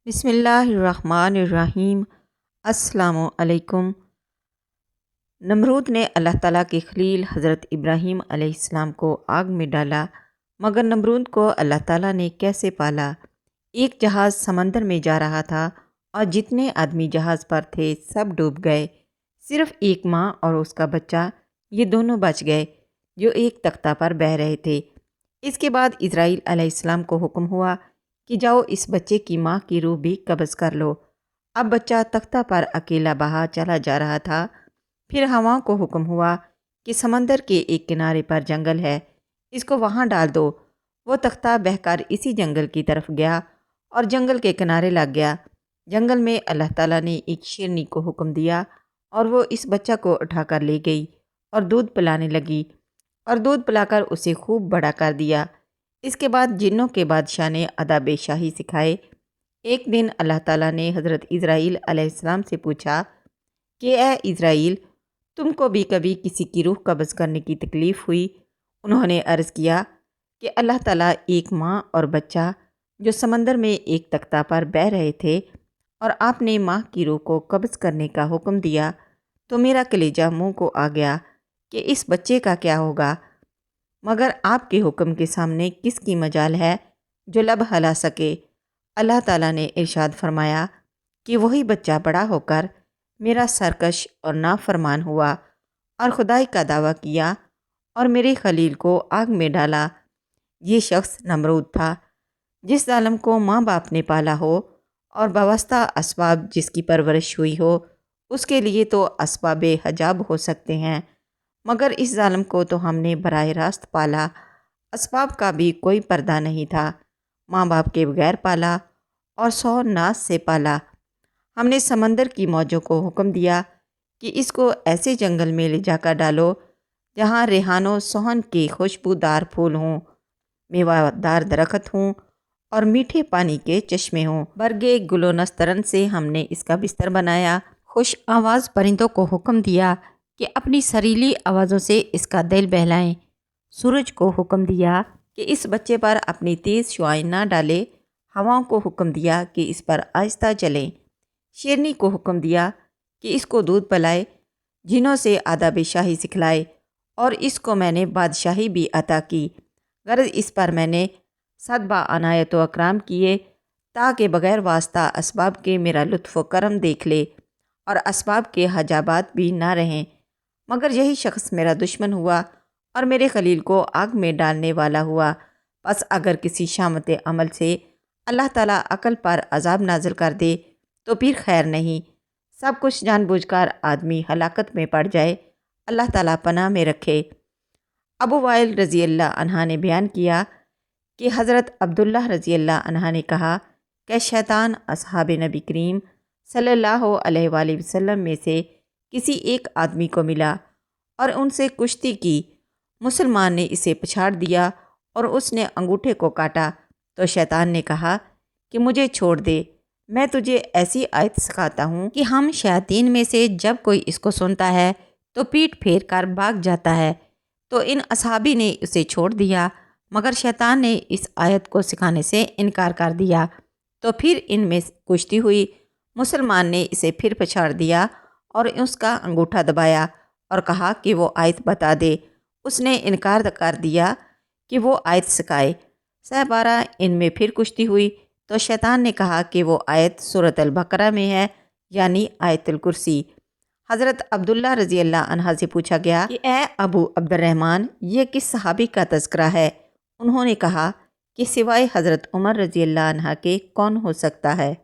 بسم اللہ الرحمن الرحیم۔ السلام علیکم۔ نمرود نے اللہ تعالیٰ کے خلیل حضرت ابراہیم علیہ السلام کو آگ میں ڈالا، مگر نمرود کو اللہ تعالیٰ نے کیسے پالا؟ ایک جہاز سمندر میں جا رہا تھا اور جتنے آدمی جہاز پر تھے سب ڈوب گئے، صرف ایک ماں اور اس کا بچہ، یہ دونوں بچ گئے جو ایک تختہ پر بہہ رہے تھے۔ اس کے بعد اسرائیل علیہ السلام کو حکم ہوا کہ جاؤ اس بچے کی ماں کی روح بھی قبض کر لو۔ اب بچہ تختہ پر اکیلا بہا چلا جا رہا تھا۔ پھر ہواؤں کو حکم ہوا کہ سمندر کے ایک کنارے پر جنگل ہے، اس کو وہاں ڈال دو۔ وہ تختہ بہہ کر اسی جنگل کی طرف گیا اور جنگل کے کنارے لگ گیا۔ جنگل میں اللہ تعالیٰ نے ایک شیرنی کو حکم دیا اور وہ اس بچہ کو اٹھا کر لے گئی اور دودھ پلانے لگی اور دودھ پلا کر اسے خوب بڑا کر دیا۔ اس کے بعد جنوں کے بادشاہ نے آداب شاہی سکھائے۔ ایک دن اللہ تعالیٰ نے حضرت اسرائیل علیہ السلام سے پوچھا کہ اے اسرائیل، تم کو بھی کبھی کسی کی روح قبض کرنے کی تکلیف ہوئی؟ انہوں نے عرض کیا کہ اللہ تعالیٰ ایک ماں اور بچہ جو سمندر میں ایک تختہ پر بہہ رہے تھے اور آپ نے ماں کی روح کو قبض کرنے کا حکم دیا تو میرا کلیجہ منہ کو آ گیا کہ اس بچے کا کیا ہوگا، مگر آپ کے حکم کے سامنے کس کی مجال ہے جو لب ہلا سکے؟ اللہ تعالیٰ نے ارشاد فرمایا کہ وہی بچہ بڑا ہو کر میرا سرکش اور نافرمان ہوا اور خدائی کا دعویٰ کیا اور میرے خلیل کو آگ میں ڈالا۔ یہ شخص نمرود تھا، جس ظالم کو ماں باپ نے پالا ہو اور وابستہ اسباب جس کی پرورش ہوئی ہو، اس کے لیے تو اسباب حجاب ہو سکتے ہیں، مگر اس ظالم کو تو ہم نے براہ راست پالا، اسباب کا بھی کوئی پردہ نہیں تھا، ماں باپ کے بغیر پالا اور 100 ناز سے پالا۔ ہم نے سمندر کی موجوں کو حکم دیا کہ اس کو ایسے جنگل میں لے جا کر ڈالو جہاں ریحان و سوہن کے خوشبودار پھول ہوں، میوہ دار درخت ہوں اور میٹھے پانی کے چشمے ہوں۔ برگے گل و نسترن سے ہم نے اس کا بستر بنایا۔ خوش آواز پرندوں کو حکم دیا کہ اپنی سریلی آوازوں سے اس کا دل بہلائیں۔ سورج کو حکم دیا کہ اس بچے پر اپنی تیز شعاعیں نہ ڈالے۔ ہواؤں کو حکم دیا کہ اس پر آہستہ چلیں۔ شیرنی کو حکم دیا کہ اس کو دودھ پلائے۔ جنوں سے آداب شاہی سکھلائے اور اس کو میں نے بادشاہی بھی عطا کی، غرض اس پر میں نے 100 با عنایت و اکرام کیے تاکہ بغیر واسطہ اسباب کے میرا لطف و کرم دیکھ لے اور اسباب کے حجابات بھی نہ رہیں، مگر یہی شخص میرا دشمن ہوا اور میرے خلیل کو آگ میں ڈالنے والا ہوا۔ پس اگر کسی شامت عمل سے اللہ تعالیٰ عقل پر عذاب نازل کر دے تو پھر خیر نہیں، سب کچھ جان بوجھ کر آدمی ہلاکت میں پڑ جائے، اللہ تعالیٰ پناہ میں رکھے۔ ابو وائل رضی اللہ عنہ نے بیان کیا کہ حضرت عبداللہ رضی اللہ عنہ نے کہا کہ شیطان اصحاب نبی کریم صلی اللہ علیہ وآلہ وسلم میں سے کسی ایک آدمی کو ملا اور ان سے کشتی کی۔ مسلمان نے اسے پچھاڑ دیا اور اس نے انگوٹھے کو کاٹا تو شیطان نے کہا کہ مجھے چھوڑ دے، میں تجھے ایسی آیت سکھاتا ہوں کہ ہم شیاطین میں سے جب کوئی اس کو سنتا ہے تو پیٹ پھیر کر بھاگ جاتا ہے۔ تو ان اصحابی نے اسے چھوڑ دیا، مگر شیطان نے اس آیت کو سکھانے سے انکار کر دیا، تو پھر ان میں کشتی ہوئی۔ مسلمان نے اسے پھر پچھاڑ دیا اور اس کا انگوٹھا دبایا اور کہا کہ وہ آیت بتا دے۔ اس نے انکار کر دیا کہ وہ آیت سکھائے۔ سہ بارہ ان میں پھر کشتی ہوئی تو شیطان نے کہا کہ وہ آیت سورۃ البقرہ میں ہے، یعنی آیت الکرسی۔ حضرت عبداللہ رضی اللہ عنہ سے پوچھا گیا کہ اے ابو عبد الرحمن، یہ کس صحابی کا تذکرہ ہے؟ انہوں نے کہا کہ سوائے حضرت عمر رضی اللہ عنہ کے کون ہو سکتا ہے؟